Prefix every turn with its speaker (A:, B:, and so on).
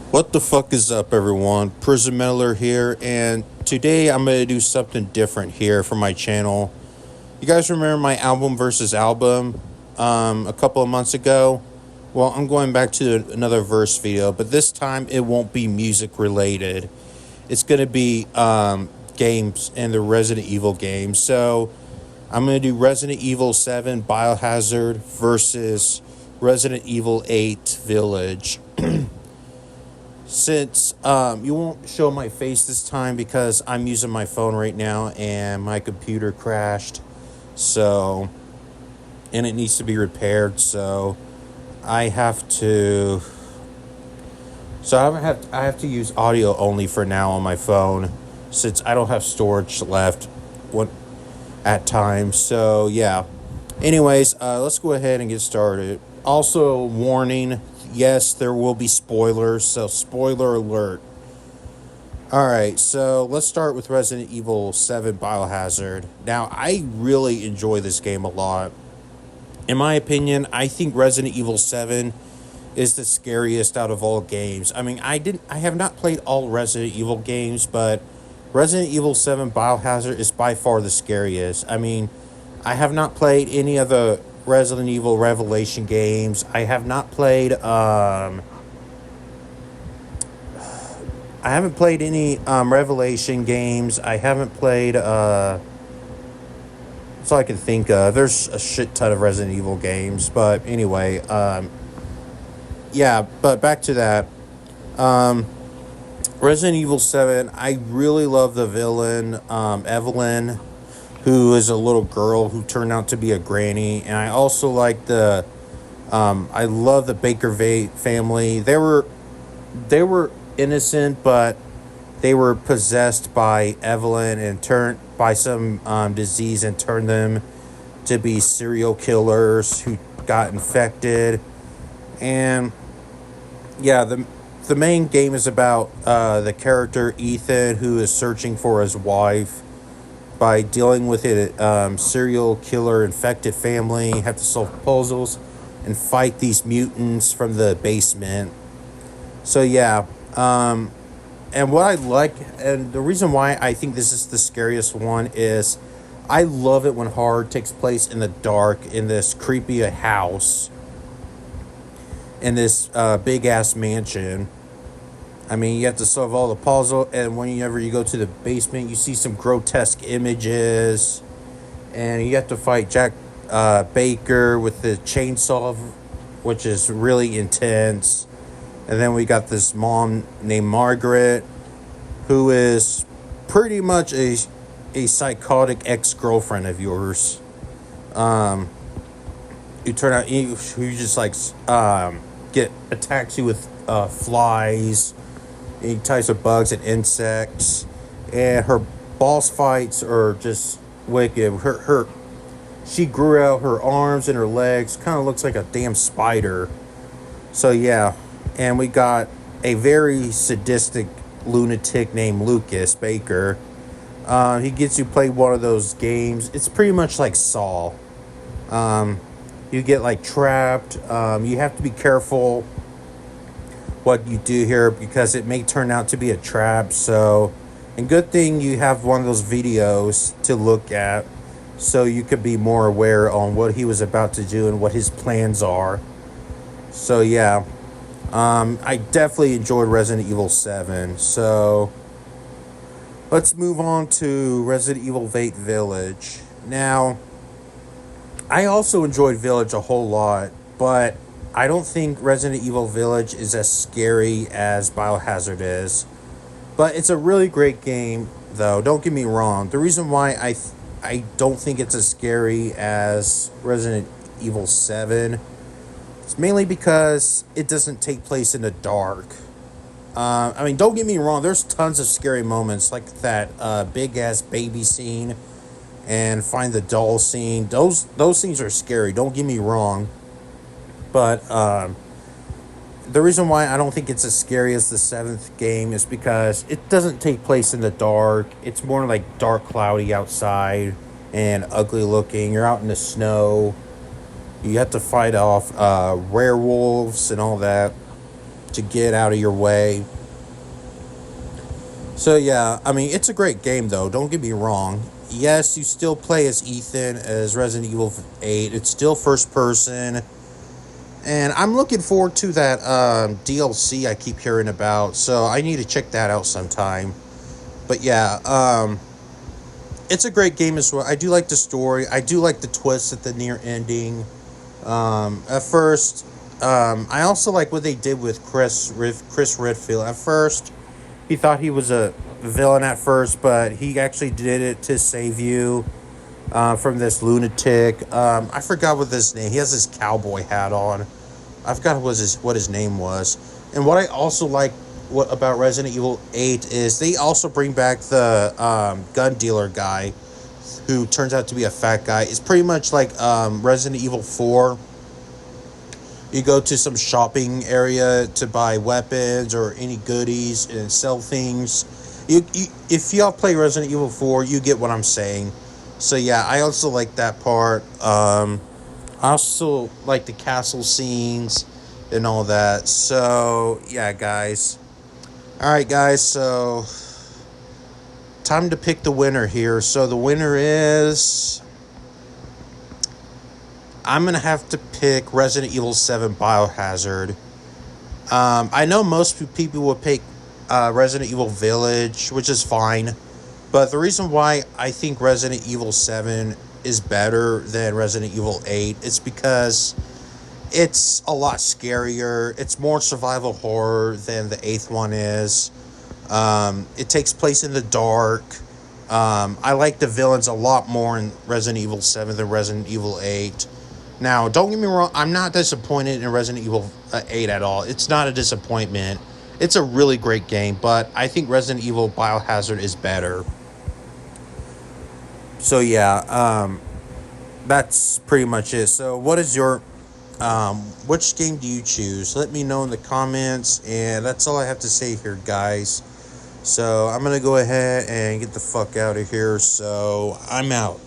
A: What the fuck is up, everyone? Prison Meddler here, and today I'm gonna do something different here for my channel. You guys remember my album versus album a couple of months ago? Well, I'm going back to another verse video, but this time it won't be music related. It's gonna be games and the Resident Evil games. So I'm gonna do Resident Evil 7 Biohazard versus Resident Evil 8 Village. Since you won't show my face this time because I'm using my phone right now and my computer crashed, so and it needs to be repaired, so I have to I have to use audio only for now on my phone since I don't have storage left what at times. So yeah. Anyways, let's go ahead and get started. Also, warning, yes, there will be spoilers, so spoiler alert. Alright, so let's start with Resident Evil 7 Biohazard. Now, I really enjoy this game a lot. In my opinion, I think Resident Evil 7 is the scariest out of all games. I mean, I have not played all Resident Evil games, but Resident Evil 7 Biohazard is by far the scariest. I mean, I have not played any of the Resident Evil Revelation games. I have not played I haven't played any Revelation games. I haven't played that's all I can think of. There's a shit ton of Resident Evil games, but anyway, yeah, but back to that. Resident Evil 7, I really love the villain, Evelyn, who is a little girl who turned out to be a granny. And I also like I love the Baker family. They were innocent, but they were possessed by Evelyn and turned by some disease and turned them to be serial killers who got infected. And yeah, the main game is about the character Ethan, who is searching for his wife by dealing with a serial killer infected family, have to solve puzzles and fight these mutants from the basement. So yeah, and what I like, and the reason why I think this is the scariest one is I love it when horror takes place in the dark in this creepy house in this big ass mansion. I mean, you have to solve all the puzzle, and whenever you go to the basement, you see some grotesque images, and you have to fight Jack Baker with the chainsaw, which is really intense. And then we got this mom named Margaret, who is pretty much a psychotic ex-girlfriend of yours. Who turn out who just like get attacks you with flies, any types of bugs and insects, and her boss fights are just wicked. Her she grew out her arms and her legs, kind of looks like a damn spider. So yeah, and we got a very sadistic lunatic named Lucas Baker. He gets you play one of those games. It's pretty much like Saw. You get like trapped. You have to be careful what you do here because it may turn out to be a trap. So, and good thing you have one of those videos to look at so you could be more aware on what he was about to do and what his plans are. So yeah, I definitely enjoyed Resident Evil 7. So let's move on to Resident Evil 8 Village. Now, I also enjoyed Village a whole lot, but I don't think Resident Evil Village is as scary as Biohazard is. But it's a really great game, though. Don't get me wrong. The reason why I don't think it's as scary as Resident Evil 7 is mainly because it doesn't take place in the dark. I mean, don't get me wrong. There's tons of scary moments, like that big ass baby scene and find the doll scene. Those scenes are scary. Don't get me wrong. But the reason why I don't think it's as scary as the seventh game is because it doesn't take place in the dark. It's more like dark, cloudy outside and ugly looking. You're out in the snow. You have to fight off werewolves and all that. to get out of your way. So yeah, I mean, it's a great game though. Don't get me wrong. Yes, you still play as Ethan as Resident Evil 8. It's still first person, and I'm looking forward to that DLC I keep hearing about. So I need to check that out sometime. But yeah, it's a great game as well. I do like the story. I do like the twist at the near ending. At first, I also like what they did with Chris Redfield. At first, he thought he was a villain at first, but he actually did it to save you from this lunatic. I forgot what his name. He has this cowboy hat on. I forgot what his name was. And what I also like about Resident Evil 8 is they also bring back the gun dealer guy, who turns out to be a fat guy. It's pretty much like Resident Evil 4. You go to some shopping area to buy weapons or any goodies and sell things. If y'all play Resident Evil 4, you get what I'm saying. So yeah, I also like that part. I also like the castle scenes and all that. So yeah, guys. All right, guys. So time to pick the winner here. So the winner is, I'm going to have to pick Resident Evil 7 Biohazard. I know most people will pick Resident Evil Village, which is fine. But the reason why I think Resident Evil 7 is better than Resident Evil 8 is because it's a lot scarier. It's more survival horror than the 8th one is. It takes place in the dark. I like the villains a lot more in Resident Evil 7 than Resident Evil 8. Now, don't get me wrong, I'm not disappointed in Resident Evil 8 at all. It's not a disappointment. It's a really great game, but I think Resident Evil Biohazard is better. So yeah, that's pretty much it. So what is your, which game do you choose? Let me know in the comments, and that's all I have to say here, guys. So I'm going to go ahead and get the fuck out of here, so I'm out.